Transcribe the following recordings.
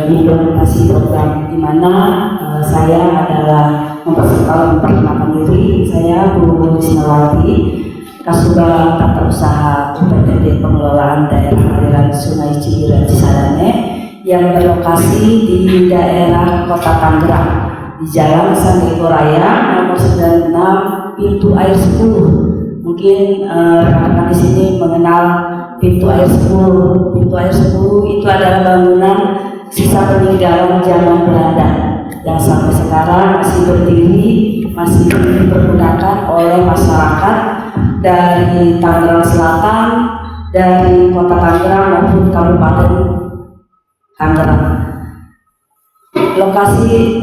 implementasi program di mana saya adalah memperkenalkan diri. Saya Bu Wisnawati, Kasubag Tata Usaha UPTD Pengelolaan Daerah Aliran Sungai Cibiran Cisadane yang berlokasi di daerah Kota Tangerang di Jalan Sandiaga Raya nomor 96 pintu air 10. Mungkin rekan-rekan di sini mengenal pintu air 10. Pintu air 10 itu adalah bangunan sisa peninggalan zaman Belanda yang sampai sekarang masih berdiri, masih dipergunakan oleh masyarakat dari Tangerang Selatan, dari Kota Tangerang maupun Kabupaten Tangerang. Lokasi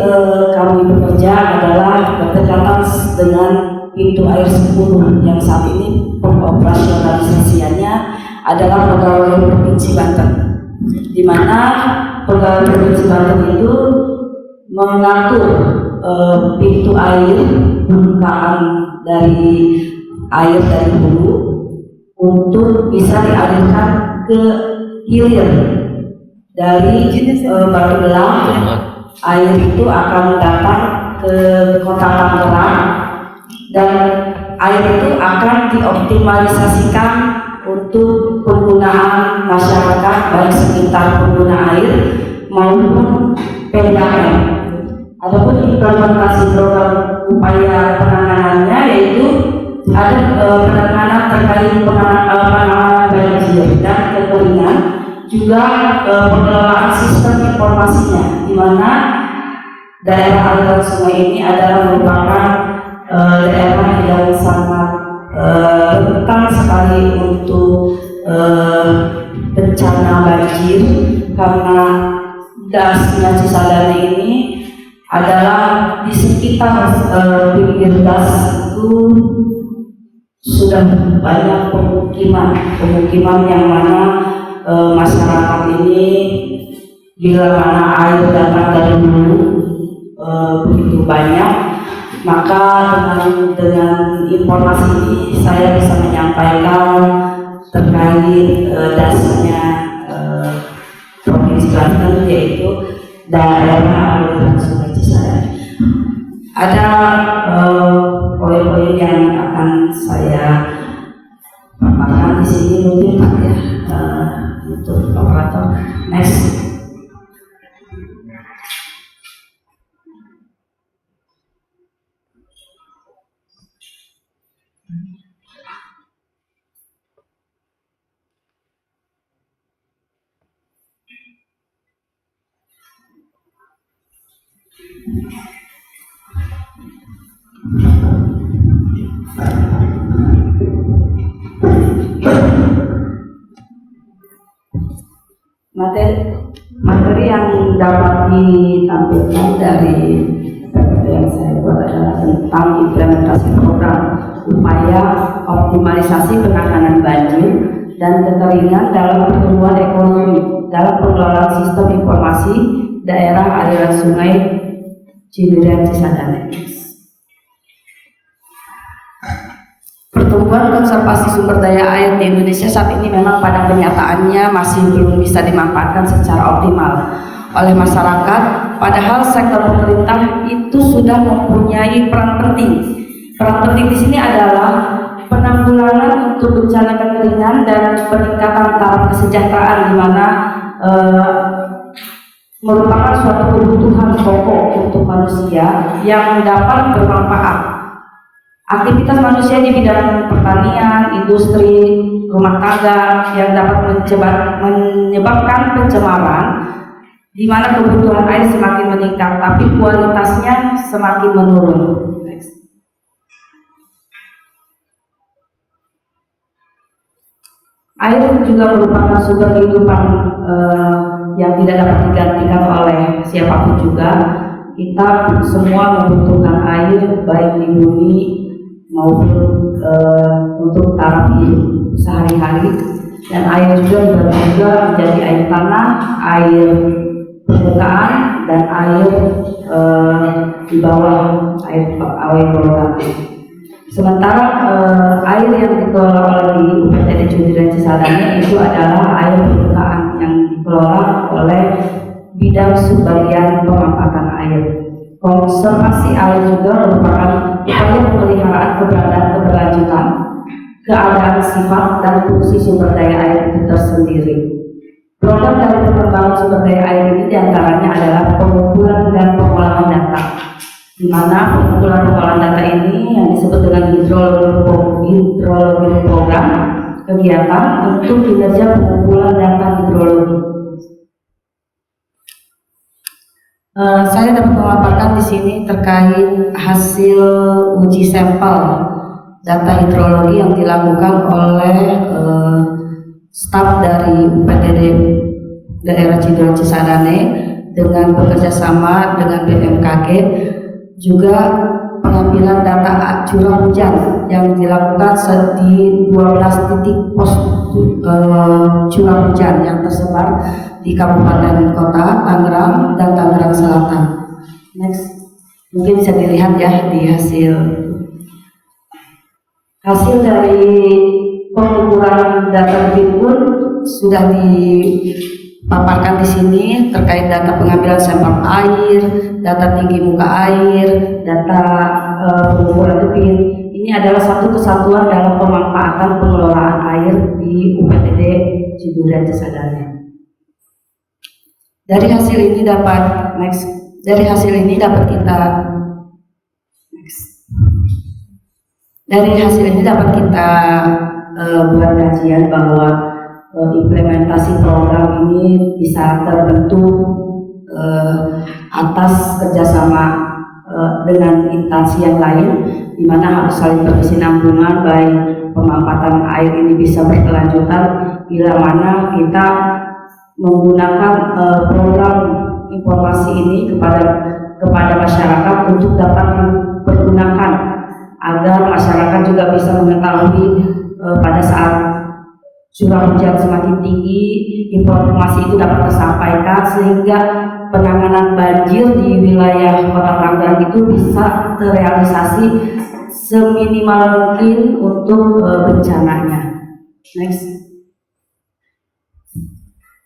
kami bekerja adalah berdekatan dengan pintu air 10 yang saat ini pengoperasionalisasiannya adalah Pegawai Provinsi Banten, di mana Pegawai Provinsi Banten itu mengatur pintu air, bukaan dari air dari hulu untuk bisa dialirkan ke hilir dari Batu Belang. Air itu akan datang ke Kota Tangerang dan air itu akan dioptimalisasikan untuk penggunaan masyarakat baik sekitar pengguna air maupun PDAM. Adapun implementasi program upaya penanganannya yaitu ada penanganan terkait penanganan banjir dan kekeringan, juga pengelolaan sistem informasinya, di mana daerah aliran sungai ini adalah merupakan daerah yang sangat rentan sekali untuk bencana banjir karena dasnya Cisadane ini adalah di sekitar pinggir das itu sudah banyak pemukiman yang mana masyarakat ini bila mana air datang dari hulu begitu banyak, maka dengan informasi ini saya bisa menyampaikan terkait dasarnya Provinsi Banten, yaitu daerah aliran Sungai Cisadane. Ada poin-poin yang akan saya paparkan di sini mungkin Pak ya, itu operator. Next. Materi yang dapat ditampilkan dari yang saya buat adalah tentang implementasi program upaya optimalisasi penanganan banjir dan kekeringan dalam pertumbuhan ekonomi dalam pengelolaan sistem informasi daerah aliran sungai Cibiran Cisadane. Pertumbuhan konservasi sumber daya air di Indonesia saat ini memang pada kenyataannya masih belum bisa dimanfaatkan secara optimal oleh masyarakat, padahal sektor pemerintah itu sudah mempunyai peran penting. Peran penting di sini adalah penanggulangan untuk bencana kekeringan dan peningkatan taraf kesejahteraan, di mana merupakan suatu kebutuhan pokok untuk manusia yang dapat bermanfaat. Aktivitas manusia di bidang pertanian, industri, rumah tangga yang dapat menyebabkan pencemaran, di mana kebutuhan air semakin meningkat, tapi kualitasnya semakin menurun. Next. Air juga merupakan sumber kehidupan yang tidak dapat digantikan oleh siapapun juga. Kita semua membutuhkan air, baik di bumi maupun untuk taraf hidup sehari-hari, dan air juga menjadi air tanah, air permukaan, dan air di bawah air bawah tanah. Sementara air yang dikelola oleh UPTD Cibiran Cisadane itu adalah air permukaan yang dikelola oleh bidang subbagian pemanfaatan air. Konservasi air juga merupakan upaya pemeliharaan keberadaan keberlanjutan, keadaan sifat dan fungsi sumber daya air itu tersendiri. Program dari pengembangan sumber daya air ini diantaranya adalah pengumpulan dan pengolahan data, di mana pengumpulan pengolahan data ini yang disebut dengan hidrologi program kegiatan untuk kinerja pengumpulan data hidrologi. Saya dapat memaparkan di sini terkait hasil uji sampel data hidrologi yang dilakukan oleh staf dari UPTD daerah Cidoan Cisadane dengan bekerja sama dengan BMKG, juga pengambilan data curah hujan yang dilakukan di 12 titik pos curah hujan yang tersebar di Kabupaten Kota Tangerang dan Tangerang Selatan. Next, mungkin bisa dilihat ya di hasil dari pengukuran data pun sudah dipaparkan di sini terkait data pengambilan sampel air, data tinggi muka air, data pengukuran debit. Ini adalah satu kesatuan dalam pemanfaatan pengelolaan air di UPTD Ciduran Cisadane. Dari hasil ini dapat kita buat kajian bahwa implementasi program ini bisa terbentuk atas kerjasama dengan instansi yang lain, di mana harus saling berkesinambungan, baik pemanfaatan air ini bisa berkelanjutan bila mana kita menggunakan program informasi ini kepada masyarakat untuk dapat dipergunakan agar masyarakat juga bisa mengetahui pada saat curah hujan semakin tinggi, informasi itu dapat tersampaikan sehingga penanganan banjir di wilayah Kota Tangerang itu bisa terrealisasi seminimal mungkin untuk bencananya. Next.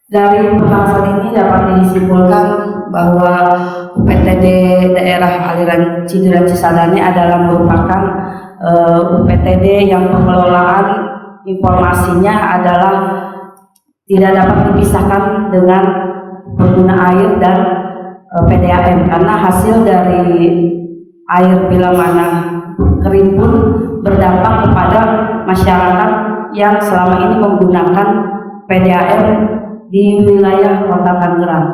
Dari pembahasan ini dapat disimpulkan bahwa UPTD daerah aliran Ciduran Cisadane adalah merupakan UPTD yang pengelolaan informasinya adalah tidak dapat dipisahkan dengan pengguna air dan PDAM, karena hasil dari air bila mana kering pun berdampak kepada masyarakat yang selama ini menggunakan PDAM di wilayah Kota Tangerang.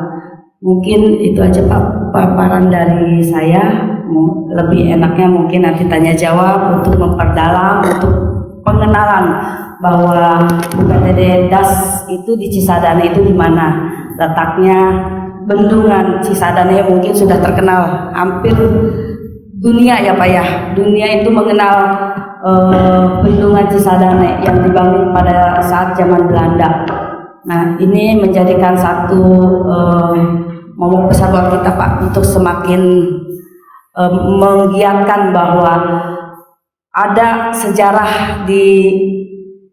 Mungkin itu aja Pak paparan dari saya. Lebih enaknya mungkin nanti tanya jawab untuk memperdalam, untuk pengenalan bahwa UPTD DAS itu di Cisadane itu di mana letaknya. Bendungan Cisadane mungkin sudah terkenal hampir dunia ya Pak ya. Dunia itu mengenal Bendungan Cisadane yang dibangun pada saat zaman Belanda. Nah, ini menjadikan satu momok persatuan kita Pak untuk semakin menggiatkan bahwa ada sejarah di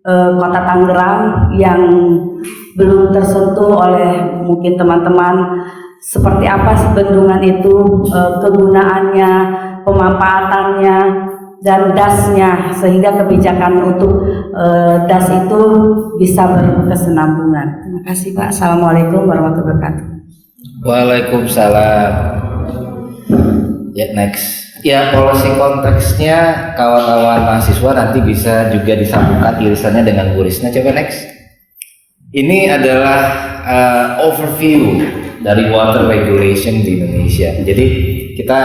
Kota Tangerang yang belum tersentuh oleh mungkin teman-teman, seperti apa sih bendungan itu, kegunaannya, pemanfaatannya, dan dasnya, sehingga kebijakan untuk das itu bisa berkesinambungan. Terima kasih Pak. Assalamualaikum warahmatullahi wabarakatuh. Waalaikumsalam. Ya, next. Ya, policy konteksnya kawan-kawan mahasiswa nanti bisa juga disambungkan irisannya dengan Bu Risna. Coba next. Ini adalah overview dari water regulation di Indonesia. Jadi kita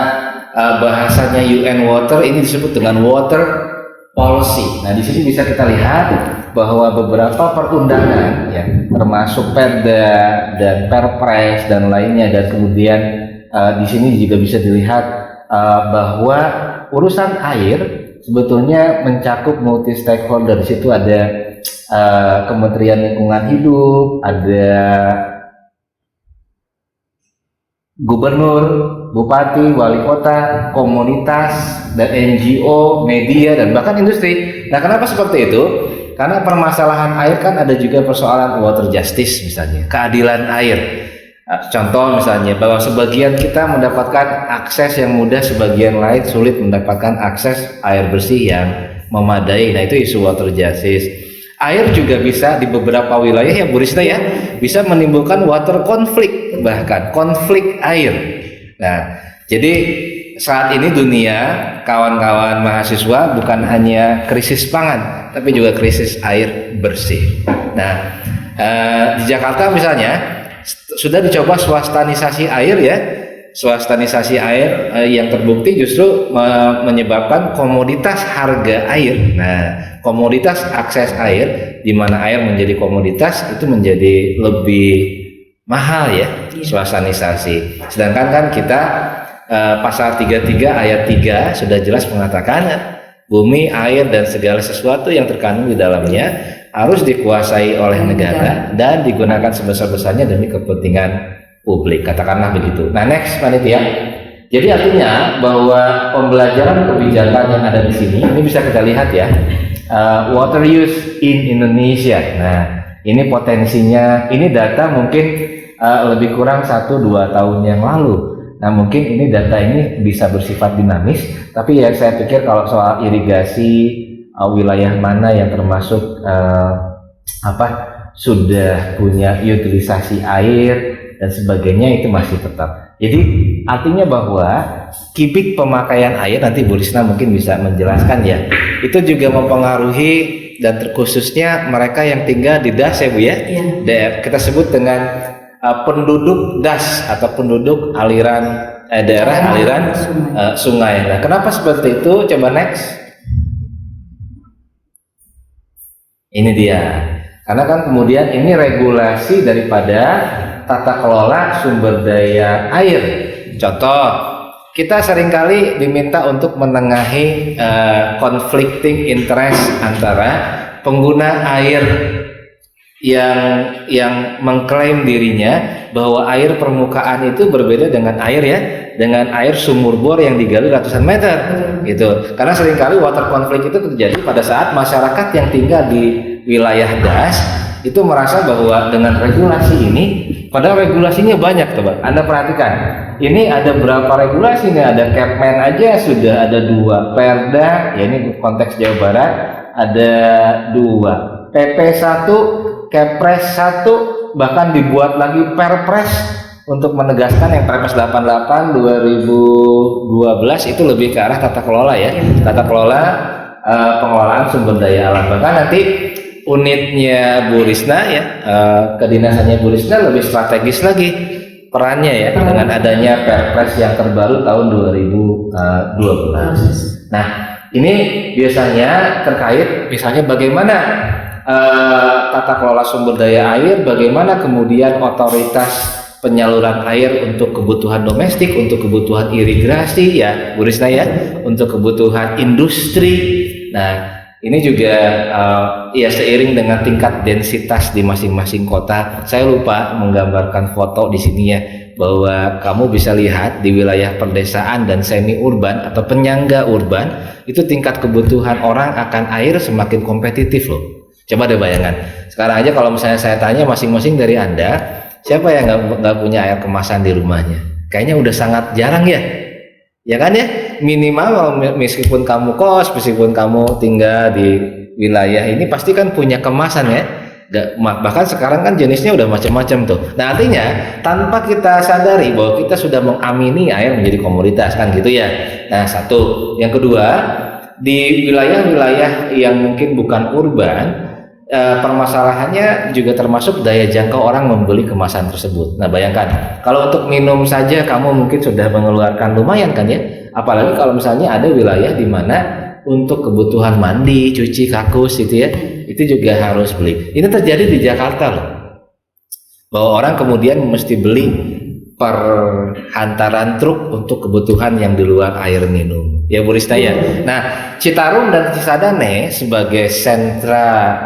bahasanya UN Water ini disebut dengan water policy. Nah, di sini bisa kita lihat bahwa beberapa perundangan, ya, termasuk Perda dan Perpres dan lainnya, dan kemudian di sini juga bisa dilihat bahwa urusan air sebetulnya mencakup multi stakeholder. Di situ ada Kementerian Lingkungan Hidup, ada gubernur, bupati, wali kota, komunitas, dan NGO, media, dan bahkan industri. Nah, kenapa seperti itu? Karena permasalahan air kan ada juga persoalan water justice misalnya, keadilan air. Contoh misalnya bahwa sebagian kita mendapatkan akses yang mudah, sebagian lain sulit mendapatkan akses air bersih yang memadai. Nah, itu isu water justice. Air juga bisa di beberapa wilayah ya Bu Risna ya, bisa menimbulkan water conflict, bahkan konflik air. Nah, jadi saat ini dunia, kawan-kawan mahasiswa, bukan hanya krisis pangan, tapi juga krisis air bersih. Nah, di Jakarta misalnya sudah dicoba swastanisasi air ya. Swastanisasi air yang terbukti justru menyebabkan komoditas harga air. Nah, komoditas akses air, di mana air menjadi komoditas, itu menjadi lebih mahal ya, swastanisasi. Sedangkan kan kita pasal 33 ayat 3 sudah jelas mengatakan bumi, air, dan segala sesuatu yang terkandung di dalamnya harus dikuasai oleh negara dan digunakan sebesar-besarnya demi kepentingan publik, katakanlah begitu. Nah, next panitia. Jadi artinya bahwa pembelajaran kebijakan yang ada di sini ini bisa kita lihat ya, water use in Indonesia. Nah, ini potensinya, ini data mungkin lebih kurang 1-2 tahun yang lalu. Nah, mungkin ini data ini bisa bersifat dinamis, tapi ya saya pikir kalau soal irigasi, wilayah mana yang termasuk sudah punya utilisasi air dan sebagainya, itu masih tetap. Jadi artinya bahwa kibik pemakaian air, nanti Bu Risna mungkin bisa menjelaskan ya, itu juga mempengaruhi dan terkhususnya mereka yang tinggal di das ya Bu ya, kita sebut dengan penduduk das atau penduduk aliran daerah aliran sungai. Nah, kenapa seperti itu? Coba next. Ini dia, karena kan kemudian ini regulasi daripada tata kelola sumber daya air. Contoh, kita seringkali diminta untuk menengahi conflicting interest antara pengguna air yang mengklaim dirinya bahwa air permukaan itu berbeda dengan air ya, dengan air sumur bor yang digali ratusan meter gitu. Karena seringkali water conflict itu terjadi pada saat masyarakat yang tinggal di wilayah das itu merasa bahwa dengan regulasi ini, padahal regulasinya banyak coba Anda perhatikan. Ini ada berapa regulasi nih? Ada Kepmen aja sudah ada 2, Perda ya ini konteks Jawa Barat ada 2, PP 1, Kepres 1, bahkan dibuat lagi Perpres untuk menegaskan yang Perpres 88 2012 itu lebih ke arah tata kelola ya, tata kelola pengelolaan sumber daya alam. Bahkan nanti unitnya Bu Risna ya, kedinasannya Bu Risna lebih strategis lagi perannya ya, dengan adanya Perpres yang terbaru tahun 2012. Nah, ini biasanya terkait misalnya bagaimana tata kelola sumber daya air, bagaimana kemudian otoritas penyaluran air untuk kebutuhan domestik, untuk kebutuhan irigasi ya Bu Risna ya, untuk kebutuhan industri. Nah, ini juga ya seiring dengan tingkat densitas di masing-masing kota. Saya lupa menggambarkan foto di sini ya, bahwa kamu bisa lihat di wilayah perdesaan dan semi urban atau penyangga urban itu tingkat kebutuhan orang akan air semakin kompetitif loh. Coba deh bayangan. Sekarang aja kalau misalnya saya tanya masing-masing dari Anda, siapa yang nggak punya air kemasan di rumahnya? Kayaknya udah sangat jarang ya. Ya kan ya, minimal meskipun kamu kos, meskipun kamu tinggal di wilayah ini pasti kan punya kemasan ya. Bahkan sekarang kan jenisnya udah macam-macam tuh. Nah, artinya tanpa kita sadari bahwa kita sudah mengamini air menjadi komoditas kan gitu ya. Nah, satu. Yang kedua, di wilayah-wilayah yang mungkin bukan urban, permasalahannya juga termasuk daya jangkau orang membeli kemasan tersebut. Nah, bayangkan kalau untuk minum saja kamu mungkin sudah mengeluarkan lumayan kan ya, apalagi kalau misalnya ada wilayah di mana untuk kebutuhan mandi, cuci kakus gitu ya, itu juga harus beli. Ini terjadi di Jakarta loh, bahwa orang kemudian mesti beli per hantaran truk untuk kebutuhan yang di luar air minum ya Bu Risna ya. Nah, Citarum dan Cisadane sebagai sentra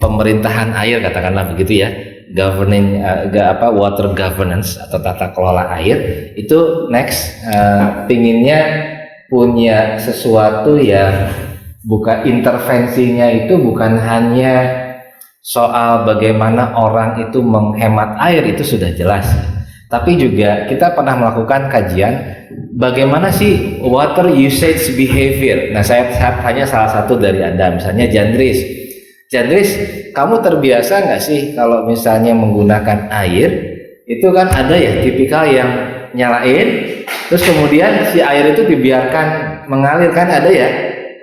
pemerintahan air katakanlah begitu ya, governing water governance atau tata kelola air, itu next pinginnya punya sesuatu yang bukan intervensinya, itu bukan hanya soal bagaimana orang itu menghemat air itu sudah jelas. Tapi juga kita pernah melakukan kajian bagaimana sih water usage behavior. Nah, saya hanya salah satu dari Anda, misalnya Jandris. Jandris, kamu terbiasa nggak sih kalau misalnya menggunakan air, itu kan ada ya tipikal yang nyalain, terus kemudian si air itu dibiarkan mengalir, kan ada ya?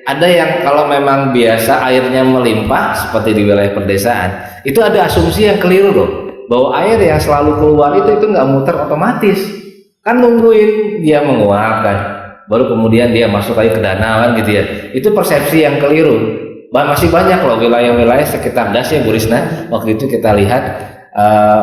Ada yang kalau memang biasa airnya melimpah seperti di wilayah pedesaan, itu ada asumsi yang keliru loh, bahwa air yang selalu keluar itu nggak muter otomatis, kan nungguin dia menguap kan, baru kemudian dia masuk lagi ke danau kan gitu ya. Itu persepsi yang keliru. Masih banyak loh wilayah-wilayah sekitar Das ya Bu Risna, waktu itu kita lihat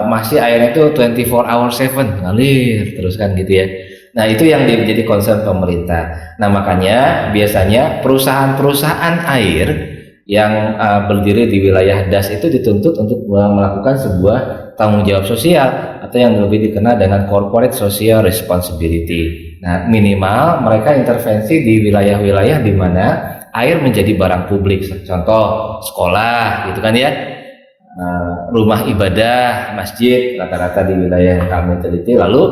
masih airnya itu 24/7 ngalir terus kan gitu ya. Nah, itu yang menjadi concern pemerintah. Nah, makanya biasanya perusahaan-perusahaan air yang berdiri di wilayah Das itu dituntut untuk melakukan sebuah tanggung jawab sosial atau yang lebih dikenal dengan corporate social responsibility. Nah, minimal mereka intervensi di wilayah-wilayah di mana air menjadi barang publik. Contoh sekolah gitu kan ya, rumah ibadah, masjid, rata-rata di wilayah yang kami teliti, lalu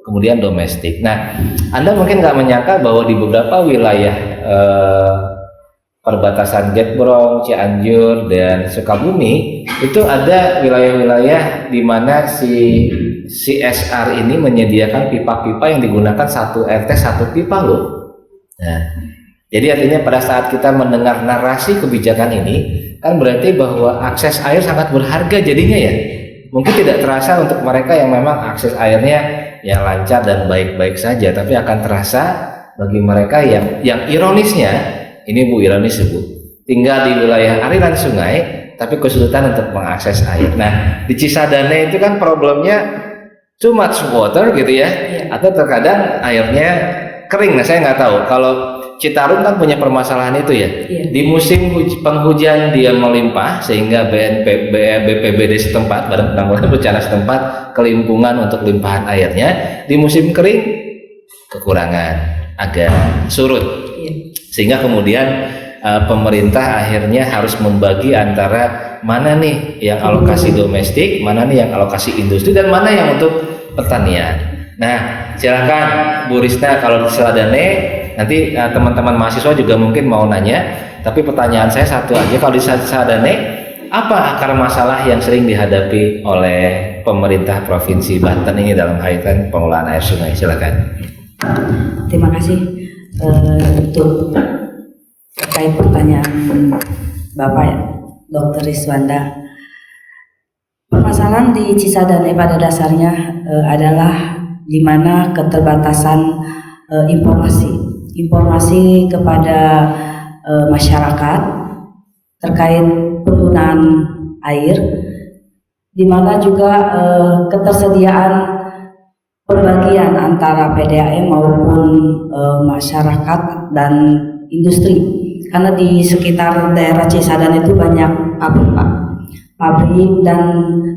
kemudian domestik. Nah, Anda mungkin nggak menyangka bahwa di beberapa wilayah perbatasan Getbrong, Cianjur, dan Sukabumi itu ada wilayah-wilayah di mana si CSR ini menyediakan pipa-pipa yang digunakan satu RT satu pipa loh. Nah, jadi artinya pada saat kita mendengar narasi kebijakan ini, kan berarti bahwa akses air sangat berharga jadinya ya. Mungkin tidak terasa untuk mereka yang memang akses airnya yang lancar dan baik-baik saja, tapi akan terasa bagi mereka yang ironisnya, ini Bu, ironis Bu, tinggal di wilayah aliran sungai tapi kesulitan untuk mengakses air. Nah, di Cisadane itu kan problemnya too much water gitu ya, atau terkadang airnya kering. Nah, saya nggak tahu kalau Citarum kan punya permasalahan itu ya. Di musim penghujan dia melimpah sehingga BPBD setempat, Badan Penanggulangan Bencana setempat, kelimpungan untuk limpahan airnya. Di musim kering kekurangan, agak surut. Sehingga kemudian pemerintah akhirnya harus membagi antara mana nih yang alokasi domestik, mana nih yang alokasi industri, dan mana yang untuk pertanian. Nah, silakan Bu Risna, kalau di Cisadane nanti teman-teman mahasiswa juga mungkin mau nanya, tapi pertanyaan saya satu aja, kalau di Cisadane apa akar masalah yang sering dihadapi oleh pemerintah Provinsi Banten ini dalam kaitan pengelolaan air sungai? Silakan. Terima kasih untuk terkait pertanyaan Bapak Dr. Riswanda. Permasalahan di Cisadane pada dasarnya adalah di mana keterbatasan informasi kepada masyarakat terkait penggunaan air, di mana juga ketersediaan pembagian antara PDAM maupun masyarakat dan industri, karena di sekitar daerah Cisadane itu banyak pabrik dan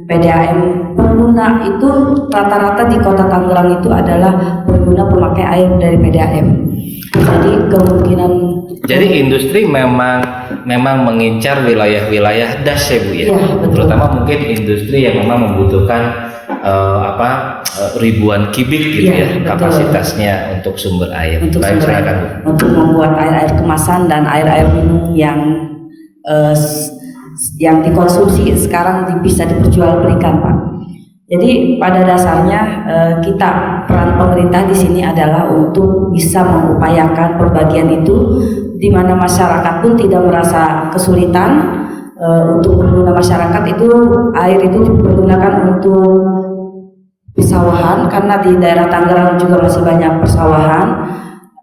PDAM pengguna itu rata-rata di kota Tangerang itu adalah pengguna pemakai air dari PDAM. Jadi kemungkinan industri memang mengincar wilayah-wilayah Das ya Bu ya, terutama mungkin industri yang memang membutuhkan ribuan kubik gitu ya kapasitasnya untuk sumber air. Untuk baik, sumber air, untuk membuat air kemasan dan air minum yang dikonsumsi sekarang bisa diperjualbelikan, Pak. Jadi pada dasarnya peran pemerintah di sini adalah untuk bisa mengupayakan pembagian itu, di mana masyarakat pun tidak merasa kesulitan. Untuk pengguna masyarakat itu air itu dipergunakan untuk persawahan, karena di daerah Tangerang juga masih banyak persawahan,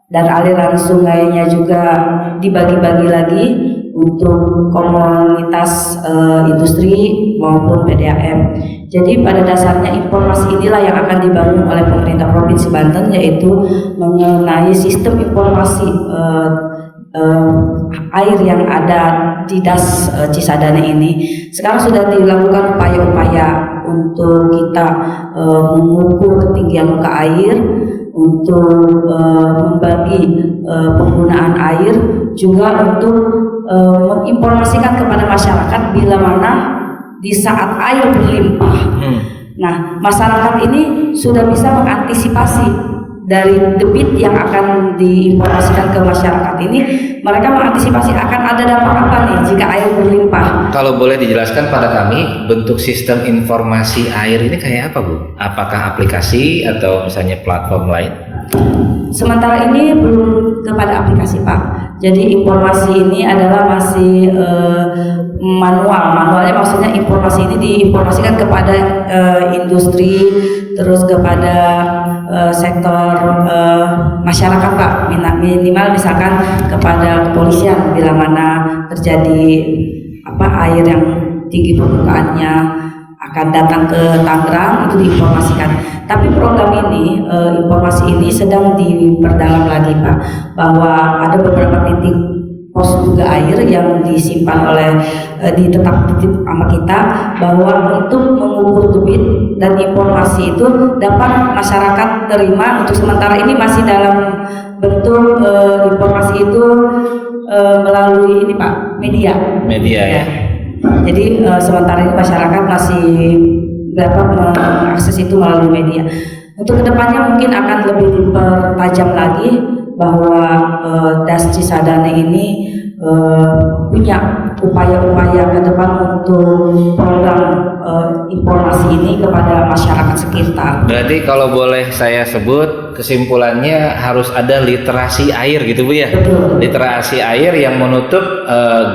dan aliran sungainya juga dibagi-bagi lagi untuk komunitas industri maupun PDAM. Jadi pada dasarnya informasi inilah yang akan dibangun oleh pemerintah Provinsi Banten, yaitu mengenai sistem informasi air yang ada di Das Cisadane ini. Sekarang sudah dilakukan upaya-upaya untuk kita mengukur ketinggian muka air, untuk membagi penggunaan air, juga untuk menginformasikan kepada masyarakat bila mana di saat air berlimpah. Nah, masyarakat ini sudah bisa mengantisipasi dari debit yang akan diinformasikan ke masyarakat ini. Mereka mengantisipasi akan ada dampak apa nih jika air berlimpah. Kalau boleh dijelaskan pada kami, bentuk sistem informasi air ini kayak apa, Bu? Apakah aplikasi atau misalnya platform lain? Sementara ini belum kepada aplikasi, Pak. Jadi informasi ini adalah masih manual. Manualnya maksudnya informasi ini diinformasikan kepada industri, terus kepada sektor masyarakat, Pak. Minimal misalkan kepada kepolisian bila mana terjadi air yang tinggi permukaannya akan datang ke Tangerang, itu diinformasikan. Tapi program ini, informasi ini sedang diperdalam lagi, Pak, bahwa ada beberapa titik pos juga air yang disimpan oleh tetap sama kita, bahwa untuk mengukur debit dan informasi itu dapat masyarakat terima. Untuk sementara ini masih dalam bentuk informasi itu melalui ini, Pak, media ya. Jadi sementara ini masyarakat masih dapat mengakses itu melalui media. Untuk kedepannya mungkin akan lebih dipertajam lagi bahwa Das Cisadane ini punya upaya-upaya ke depan untuk program informasi ini kepada masyarakat sekitar. Berarti kalau boleh saya sebut, kesimpulannya harus ada literasi air gitu, Bu, ya? Betul. Literasi air yang menutup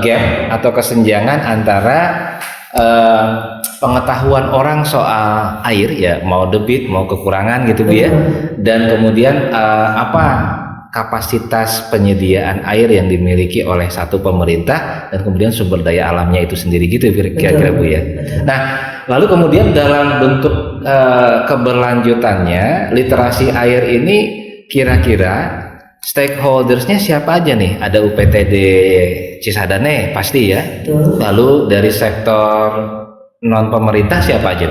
gap atau kesenjangan antara pengetahuan orang soal air, ya, mau debit mau kekurangan gitu, Bu, ya. Dan kemudian apa kapasitas penyediaan air yang dimiliki oleh satu pemerintah dan kemudian sumber daya alamnya itu sendiri gitu kira-kira, Bu, ya. Nah, lalu kemudian dalam bentuk keberlanjutannya literasi air ini kira-kira stakeholdersnya siapa aja nih? Ada UPTD Cisadane pasti, ya. Betul. Lalu dari sektor non pemerintah siapa aja?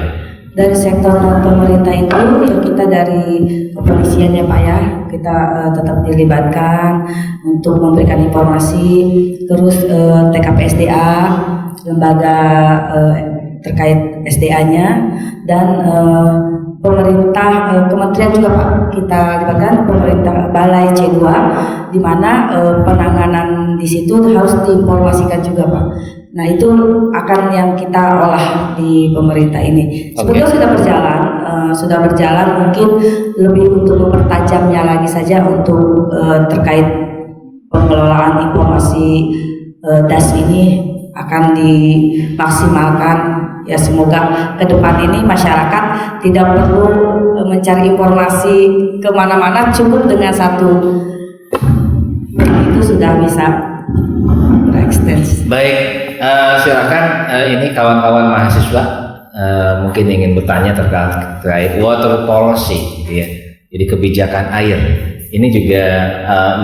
Dari sektor non pemerintah itu ya kita dari kepolisian, ya, Pak, ya, kita tetap dilibatkan untuk memberikan informasi, terus TKP SDA, lembaga terkait SDA-nya, dan pemerintah kementerian juga, Pak, kita libatkan pemerintah Balai C2, di mana penanganan di situ harus diinformasikan juga, Pak. Nah, itu akan yang kita olah di pemerintah ini. Sebetulnya sudah berjalan, mungkin lebih untuk mempertajamnya lagi saja untuk terkait pengelolaan informasi DAS ini akan dimaksimalkan. Ya, semoga ke depan ini masyarakat tidak perlu mencari informasi kemana-mana, cukup dengan satu itu sudah bisa berekstensi. Baik, silakan ini kawan-kawan mahasiswa mungkin ingin bertanya terkait water policy, gitu ya. Jadi kebijakan air ini juga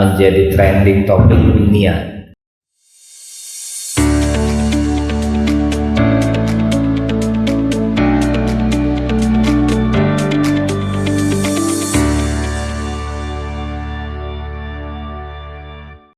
menjadi trending topik dunia.